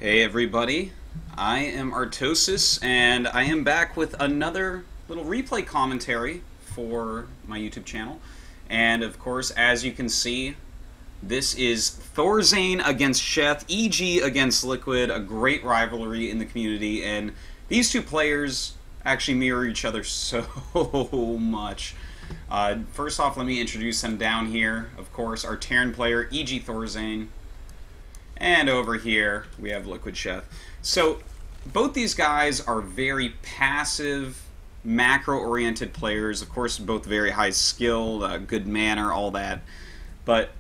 Hey everybody, I am Artosis, and I am back with another little replay commentary for my YouTube channel. And of course, as you can see, this is ThorZaiN against Sheth, EG against Liquid, a great rivalry in the community, and these two players actually mirror each other so much. First off, let me introduce them down here. Of course, our Terran player, EG ThorZaiN. And over here, we have Liquid Sheth. So, both these guys are very passive, macro-oriented players. Of course, both very high skill, good manner, all that. But,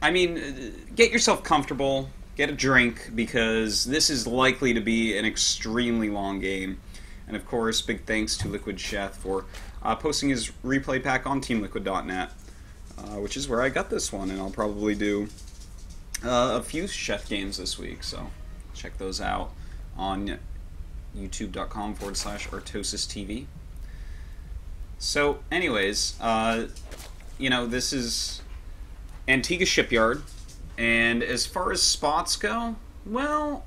I mean, get yourself comfortable, get a drink, because this is likely to be an extremely long game. And of course, big thanks to Liquid Sheth for posting his replay pack on TeamLiquid.net, which is where I got this one, and I'll probably do a few Sheth games this week, so check those out on youtube.com/ArtosisTV. So, anyways, you know, this is Antiga Shipyard, and as far as spots go, well,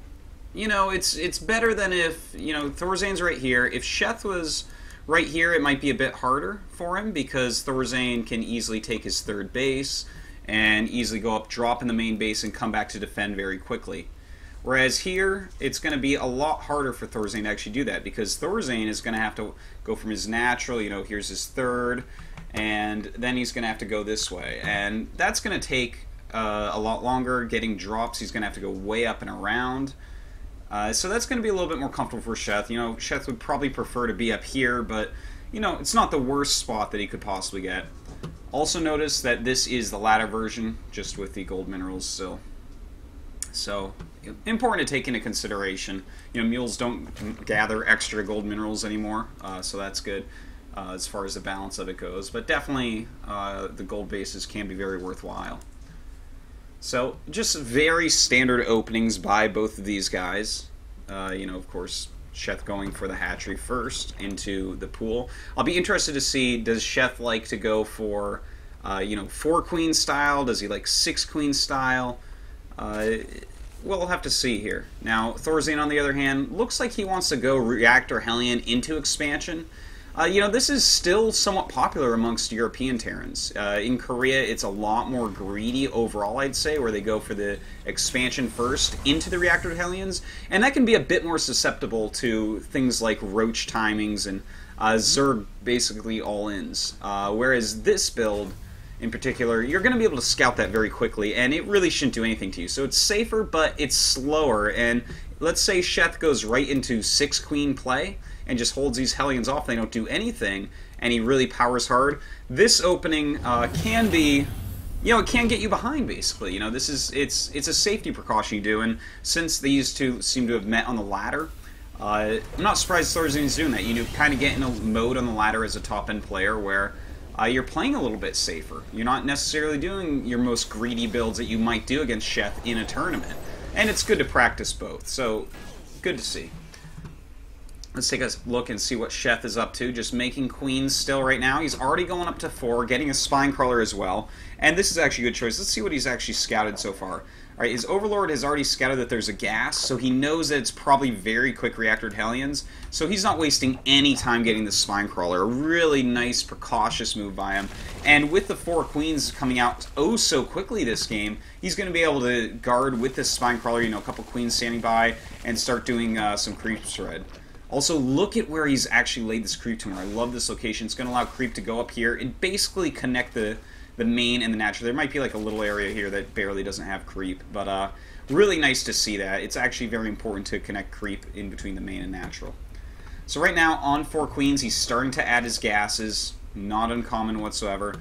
you know, it's better than if, you know, ThorZaiN's right here. If Sheth was right here, it might be a bit harder for him, because ThorZaiN can easily take his third base and easily go up, drop in the main base, and come back to defend very quickly. Whereas here, it's going to be a lot harder for ThorZaiN to actually do that, because ThorZaiN is going to have to go from his natural, you know, here's his third, and then he's going to have to go this way. And that's going to take a lot longer. Getting drops, he's going to have to go way up and around. So that's going to be a little bit more comfortable for Sheth. You know, Sheth would probably prefer to be up here, but, you know, it's not the worst spot that he could possibly get. Also notice that this is the ladder version, just with the gold minerals still. So, important to take into consideration. You know, mules don't gather extra gold minerals anymore, so that's good as far as the balance of it goes. But definitely, the gold bases can be very worthwhile. So, just very standard openings by both of these guys. You know, of course, Sheth going for the hatchery first into the pool. I'll be interested to see, does Sheth like to go for, you know, 4-queen style? Does he like 6-queen style? We'll have to see here. Now, ThorZaiN, on the other hand, looks like he wants to go Reactor Hellion into expansion. You know, this is still somewhat popular amongst European Terrans. In Korea, it's a lot more greedy overall, I'd say, where they go for the expansion first into the Reactor Hellions, and that can be a bit more susceptible to things like roach timings and Zerg basically all-ins. Whereas this build, in particular, you're going to be able to scout that very quickly, and it really shouldn't do anything to you. So it's safer, but it's slower, and let's say Sheth goes right into 6-queen play, and just holds these Hellions off, they don't do anything, and he really powers hard. This opening can be, you know, it can get you behind, basically. You know, this is, it's a safety precaution you do, and since these two seem to have met on the ladder, I'm not surprised ThorZaiN's doing that. You kind of get in a mode on the ladder as a top-end player where you're playing a little bit safer. You're not necessarily doing your most greedy builds that you might do against Sheth in a tournament. And it's good to practice both, so good to see. Let's take a look and see what Sheth is up to. Just making queens still right now. He's already going up to 4, getting a spine crawler as well. And this is actually a good choice. Let's see what he's actually scouted so far. Alright, his Overlord has already scouted that there's a gas, so he knows that it's probably very quick reactored Hellions. So he's not wasting any time getting the spine crawler. A really nice, precautious move by him. And with the 4 queens coming out oh so quickly this game, he's going to be able to guard with this spine crawler, you know, a couple queens standing by, and start doing some creep shred. Also, look at where he's actually laid this creep tumor. I love this location. It's going to allow creep to go up here and basically connect the main and the natural. There might be like a little area here that barely doesn't have creep, but really nice to see that. It's actually very important to connect creep in between the main and natural. So right now, on 4 queens, he's starting to add his gases. Not uncommon whatsoever.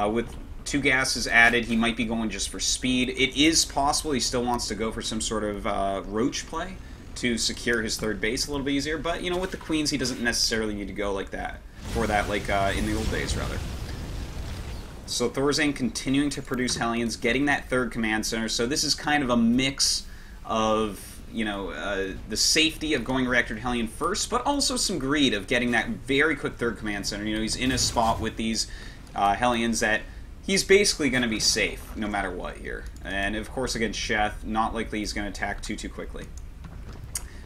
With 2 gases added, he might be going just for speed. It is possible he still wants to go for some sort of roach play to secure his third base a little bit easier, but you know, with the queens he doesn't necessarily need to go like that, for that, like in the old days rather. So ThorZaiN continuing to produce Hellions, getting that third command center, so this is kind of a mix of, you know, the safety of going Reactor Hellion first, but also some greed of getting that very quick third command center. You know, he's in a spot with these Hellions that he's basically going to be safe no matter what here. And of course, against Sheth, not likely he's going to attack too quickly.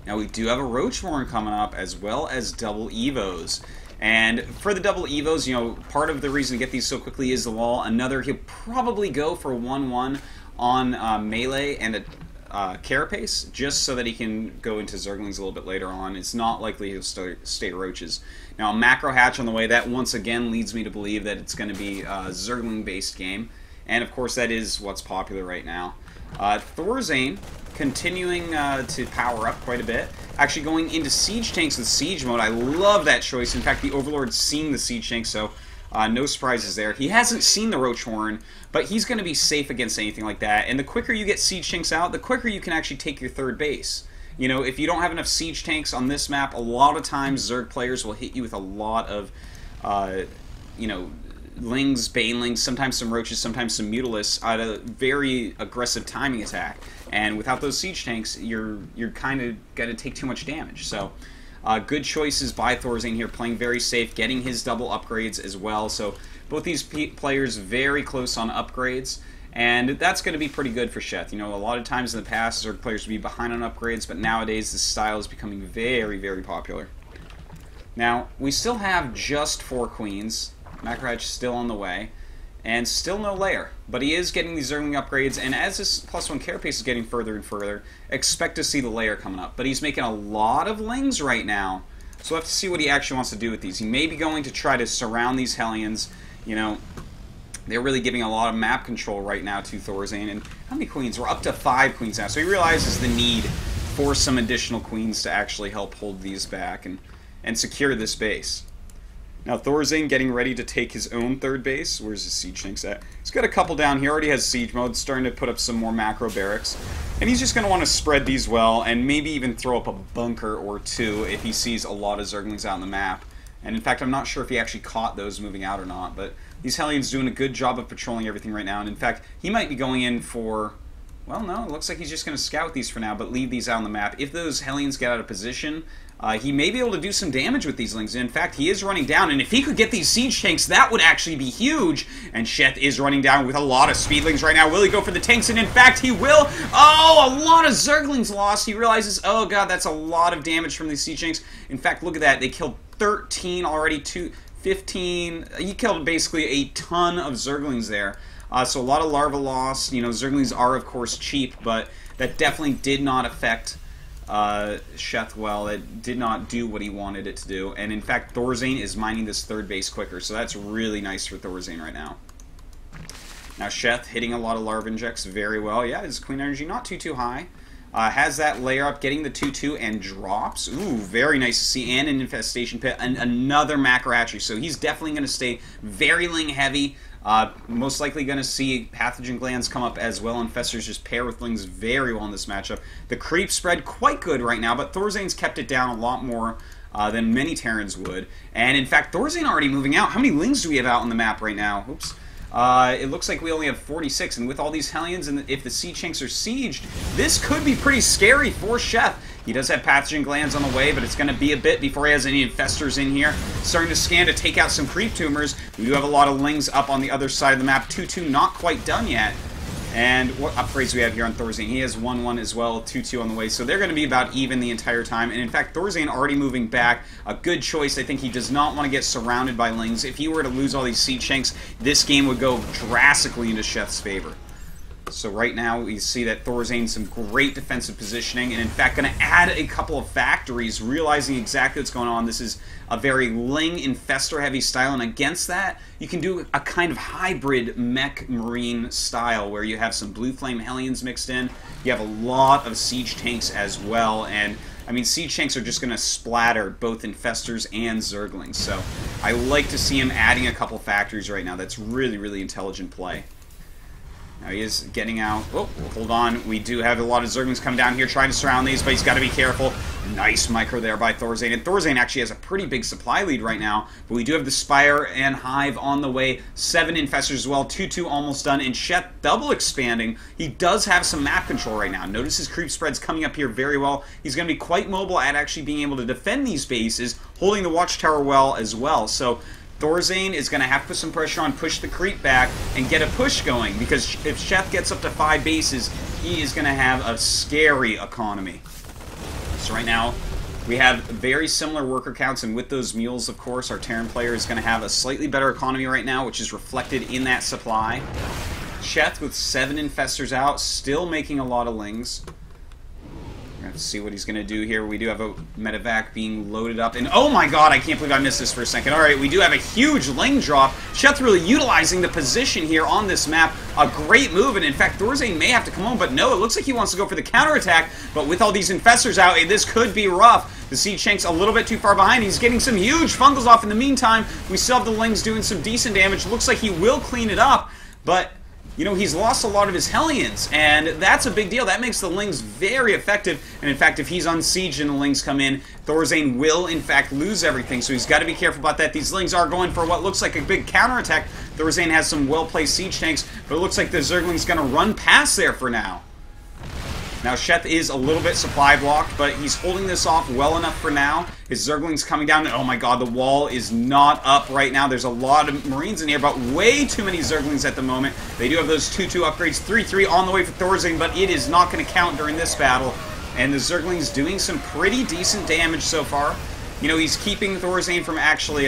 Now we do have a Roachborn coming up, as well as double Evos. And for the double Evos, you know, part of the reason to get these so quickly is the wall. Another, he'll probably go for 1-1 on melee and a carapace, just so that he can go into Zerglings a little bit later on. It's not likely he'll stay Roaches. Now a macro hatch on the way, that once again leads me to believe that it's going to be a Zergling-based game. And of course that is what's popular right now. ThorZaiN continuing to power up quite a bit. Actually going into Siege Tanks with Siege Mode. I love that choice. In fact, the Overlord's seen the Siege Tanks, so no surprises there. He hasn't seen the Roach Horn, but he's going to be safe against anything like that. And the quicker you get Siege Tanks out, the quicker you can actually take your third base. You know, if you don't have enough Siege Tanks on this map, a lot of times Zerg players will hit you with a lot of, you know, Lings, Banelings, sometimes some Roaches, sometimes some Mutalisks at a very aggressive timing attack. And without those Siege Tanks, you're kind of going to take too much damage. So, good choices by ThorZaiN here, playing very safe, getting his double upgrades as well. So, both these players very close on upgrades. And that's going to be pretty good for Sheth. You know, a lot of times in the past, Zerg players would be behind on upgrades, but nowadays this style is becoming very, very popular. Now, we still have just 4 Queens. Macro Hatch still on the way, and still no layer. But he is getting these Zergling upgrades, and as this +1 carapace is getting further and further, expect to see the layer coming up. But he's making a lot of Lings right now, so we'll have to see what he actually wants to do with these. He may be going to try to surround these Hellions. You know, they're really giving a lot of map control right now to ThorZaiN. And how many Queens? We're up to 5 Queens now, so he realizes the need for some additional Queens to actually help hold these back and secure this base. Now ThorZaiN getting ready to take his own third base. Where's his Siege Tanks at? He's got a couple down. He already has Siege Mode, starting to put up some more macro barracks. And he's just going to want to spread these well, and maybe even throw up a bunker or 2 if he sees a lot of Zerglings out on the map. And in fact, I'm not sure if he actually caught those moving out or not, but these Hellions doing a good job of patrolling everything right now. And in fact, he might be going in for... Well, no, it looks like he's just going to scout these for now, but leave these out on the map. If those Hellions get out of position, he may be able to do some damage with these Lings. In fact, he is running down, and if he could get these Siege Tanks, that would actually be huge. And Sheth is running down with a lot of Speedlings right now. Will he go for the tanks? And in fact, he will. Oh, a lot of Zerglings lost. He realizes, oh god, that's a lot of damage from these Siege Tanks. In fact, look at that. They killed 13 already, 15. He killed basically a ton of Zerglings there. So a lot of larva loss. You know, Zerglings are, of course, cheap, but that definitely did not affect Sheth well. It did not do what he wanted it to do. And in fact, ThorZaiN is mining this third base quicker, so that's really nice for ThorZaiN right now. Now Sheth hitting a lot of larva injects very well. Yeah, his Queen Energy not too high. Has that layer up, getting the 2-2 and drops. Ooh, very nice to see. And an Infestation Pit, and another Macro Hatchery. So he's definitely going to stay very Ling heavy. Most likely going to see Pathogen Glands come up as well. Infestors just pair with Lings very well in this matchup. The creep spread quite good right now, but ThorZaiN's kept it down a lot more than many Terrans would. And in fact, ThorZaiN already moving out. How many Lings do we have out on the map right now? Oops. It looks like we only have 46, and with all these Hellions, and if the Siege Tanks are sieged, this could be pretty scary for Sheth. He does have Pathogen Glands on the way, but it's going to be a bit before he has any Infestors in here. Starting to scan to take out some Creep Tumors. We do have a lot of Lings up on the other side of the map. 2-2 not quite done yet. And what upgrades we have here on ThorZaiN? He has 1-1 as well, 2-2 on the way. So they're going to be about even the entire time. And in fact, ThorZaiN already moving back. A good choice. I think he does not want to get surrounded by Lings. If he were to lose all these Siege Tanks, this game would go drastically into Sheth's favor. So right now we see that ThorZaiN some great defensive positioning, and in fact going to add a couple of factories, realizing exactly what's going on. This is a very Ling Infestor heavy style, and against that you can do a kind of hybrid mech marine style where you have some Blue Flame Hellions mixed in. You have a lot of Siege Tanks as well, and I mean, Siege Tanks are just going to splatter both Infestors and Zerglings. So I like to see him adding a couple factories right now. That's really, really intelligent play. Now he is getting out. Oh, hold on. We do have a lot of Zerglings come down here trying to surround these, but he's got to be careful. Nice micro there by ThorZaiN. And ThorZaiN actually has a pretty big supply lead right now, but we do have the Spire and Hive on the way. 7 Infestors as well. 2-2 almost done. And Sheth double expanding. He does have some map control right now. Notice his creep spread's coming up here very well. He's going to be quite mobile at actually being able to defend these bases, holding the Watchtower well as well. So ThorZaiN is going to have to put some pressure on, push the creep back, and get a push going, because if Sheth gets up to 5 bases, he is going to have a scary economy. So right now, we have very similar worker counts, and with those mules, of course, our Terran player is going to have a slightly better economy right now, which is reflected in that supply. Sheth with 7 infestors out, still making a lot of lings. We're going to see what he's going to do here. We do have a medevac being loaded up. And oh my god, I can't believe I missed this for a second. Alright, we do have a huge ling drop. Sheth really utilizing the position here on this map. A great move, and in fact, ThorZaiN may have to come home, but no, it looks like he wants to go for the counterattack. But with all these infestors out, this could be rough. The Siege Tank's a little bit too far behind. He's getting some huge fungals off in the meantime. We still have the lings doing some decent damage. Looks like he will clean it up, but you know, he's lost a lot of his Hellions, and that's a big deal. That makes the lings very effective, and in fact, if he's unsieged and the lings come in, ThorZaiN will, in fact, lose everything, so he's got to be careful about that. These lings are going for what looks like a big counterattack. ThorZaiN has some well-placed siege tanks, but it looks like the Zergling's going to run past there for now. Now, Sheth is a little bit supply blocked, but he's holding this off well enough for now. His Zergling's coming down. Oh my god, the wall is not up right now. There's a lot of Marines in here, but way too many Zerglings at the moment. They do have those 2-2 upgrades, 3-3 on the way for ThorZaiN, but it is not going to count during this battle. And the Zergling's doing some pretty decent damage so far. You know, he's keeping ThorZaiN from actually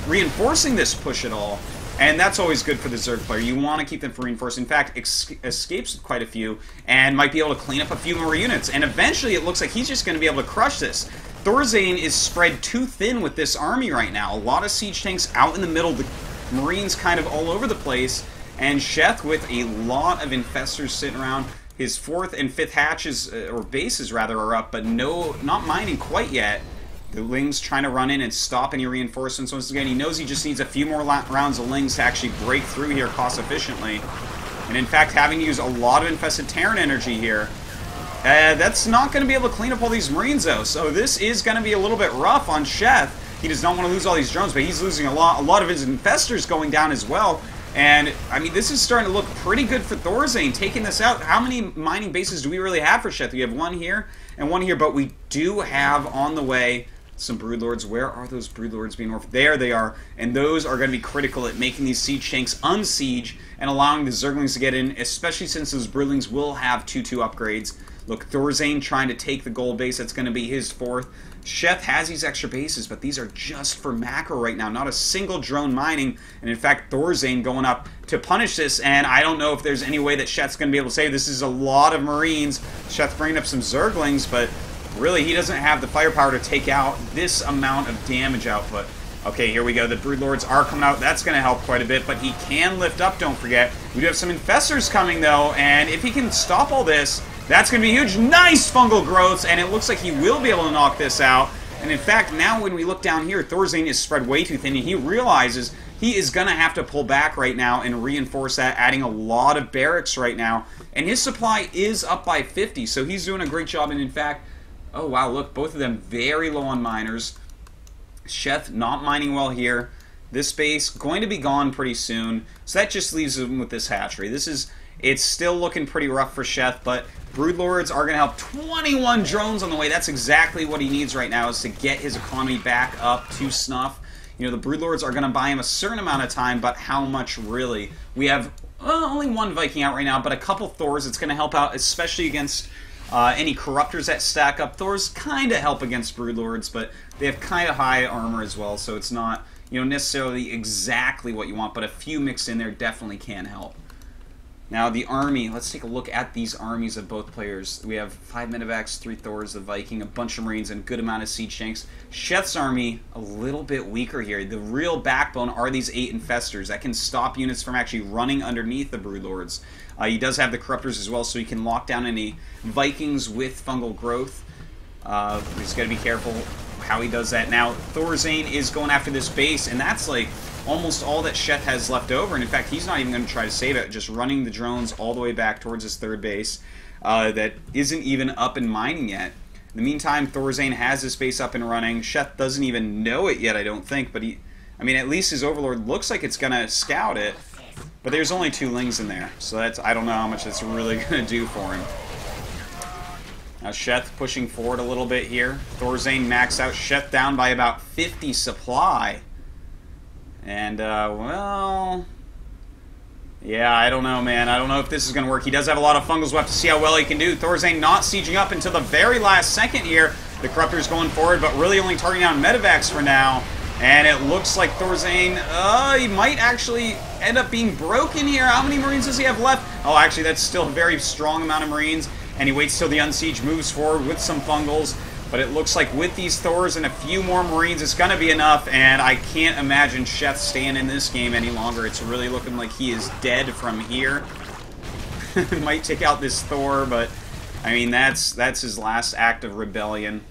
reinforcing this push at all. And that's always good for the Zerg player. You want to keep them from reinforced. In fact, escapes with quite a few, and might be able to clean up a few more units. And eventually, it looks like he's just going to be able to crush this. ThorZaiN is spread too thin with this army right now. A lot of siege tanks out in the middle, the Marines kind of all over the place, and Sheth with a lot of infestors sitting around. His 4th and 5th hatches, or bases rather, are up, but not mining quite yet. The lings trying to run in and stop any reinforcements. Once again, he knows he just needs a few more rounds of lings to actually break through here cost efficiently. And in fact, having to use a lot of infested Terran energy here, that's not going to be able to clean up all these Marines, though. So this is going to be a little bit rough on Sheth. He does not want to lose all these drones, but he's losing a lot of his infestors going down as well. And, I mean, this is starting to look pretty good for ThorZaiN, taking this out. How many mining bases do we really have for Sheth? We have 1 here and 1 here, but we do have on the way some Broodlords. Where are those Broodlords being orphaned? There they are, and those are going to be critical at making these siege tanks unsiege and allowing the Zerglings to get in, especially since those Broodlings will have 2-2 upgrades. Look, ThorZaiN trying to take the gold base. That's going to be his 4th. Sheth has these extra bases, but these are just for macro right now. Not a single drone mining, and in fact, ThorZaiN going up to punish this, and I don't know if there's any way that Sheth's going to be able to save. This is a lot of Marines. Sheth bringing up some Zerglings, but really, he doesn't have the firepower to take out this amount of damage output. Okay, here we go. The Broodlords are coming out. That's going to help quite a bit, but he can lift up, don't forget. We do have some infestors coming, though, and if he can stop all this, that's going to be huge. Nice fungal growths, and it looks like he will be able to knock this out. And in fact, now when we look down here, ThorZaiN is spread way too thin, and he realizes he is going to have to pull back right now and reinforce that, adding a lot of barracks right now. And his supply is up by 50, so he's doing a great job, and in fact, oh wow, look, both of them very low on miners. Sheth not mining well here. This base going to be gone pretty soon. So that just leaves him with this hatchery. It's still looking pretty rough for Sheth, but Broodlords are going to help. 21 drones on the way. That's exactly what he needs right now, is to get his economy back up to snuff. You know, the Broodlords are going to buy him a certain amount of time, but how much really? We have only 1 Viking out right now, but a couple Thors. It's going to help out, especially against any Corruptors that stack up. Thors kind of help against Broodlords, but they have kind of high armor as well, so it's not, you know, necessarily exactly what you want, but a few mixed in there definitely can help. Now, the army, let's take a look at these armies of both players. We have 5 medevacs, 3 Thors, the Viking, a bunch of Marines, and a good amount of siege tanks. Sheth's army, a little bit weaker here. The real backbone are these 8 infestors that can stop units from actually running underneath the Broodlords. He does have the Corruptors as well, so he can lock down any Vikings with fungal growth. He's got to be careful how he does that. Now, ThorZaiN is going after this base, and that's like almost all that Sheth has left over, and in fact, he's not even going to try to save it, just running the drones all the way back towards his 3rd base that isn't even up and mining yet. In the meantime, ThorZaiN has this base up and running. Sheth doesn't even know it yet, I don't think, but I mean, at least his Overlord looks like it's going to scout it, but there's only 2 lings in there, so I don't know how much that's really going to do for him. Now, Sheth pushing forward a little bit here. ThorZaiN maxed out. Sheth down by about 50 supply. And, well... yeah, I don't know, man. I don't know if this is going to work. He does have a lot of fungals. We'll have to see how well he can do. ThorZaiN not sieging up until the very last second here. The Corruptor's going forward, but really only targeting down Medivacs for now. And it looks like ThorZaiN, he might actually end up being broken here. How many Marines does he have left? Oh, actually, that's still a very strong amount of Marines. And he waits till the Unsiege moves forward with some fungals. But it looks like with these Thors and a few more Marines, it's going to be enough. And I can't imagine Sheth staying in this game any longer. It's really looking like he is dead from here. Might take out this Thor, but I mean, that's his last act of rebellion.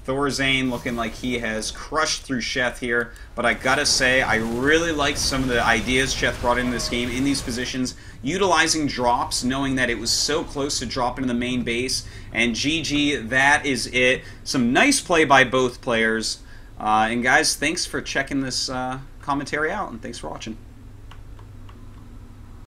ThorZaiN looking like he has crushed through Sheth here, but I gotta say, I really like some of the ideas Sheth brought into this game in these positions, utilizing drops, knowing that it was so close to dropping to the main base, and GG, that is it. Some nice play by both players, and guys, thanks for checking this commentary out, and thanks for watching.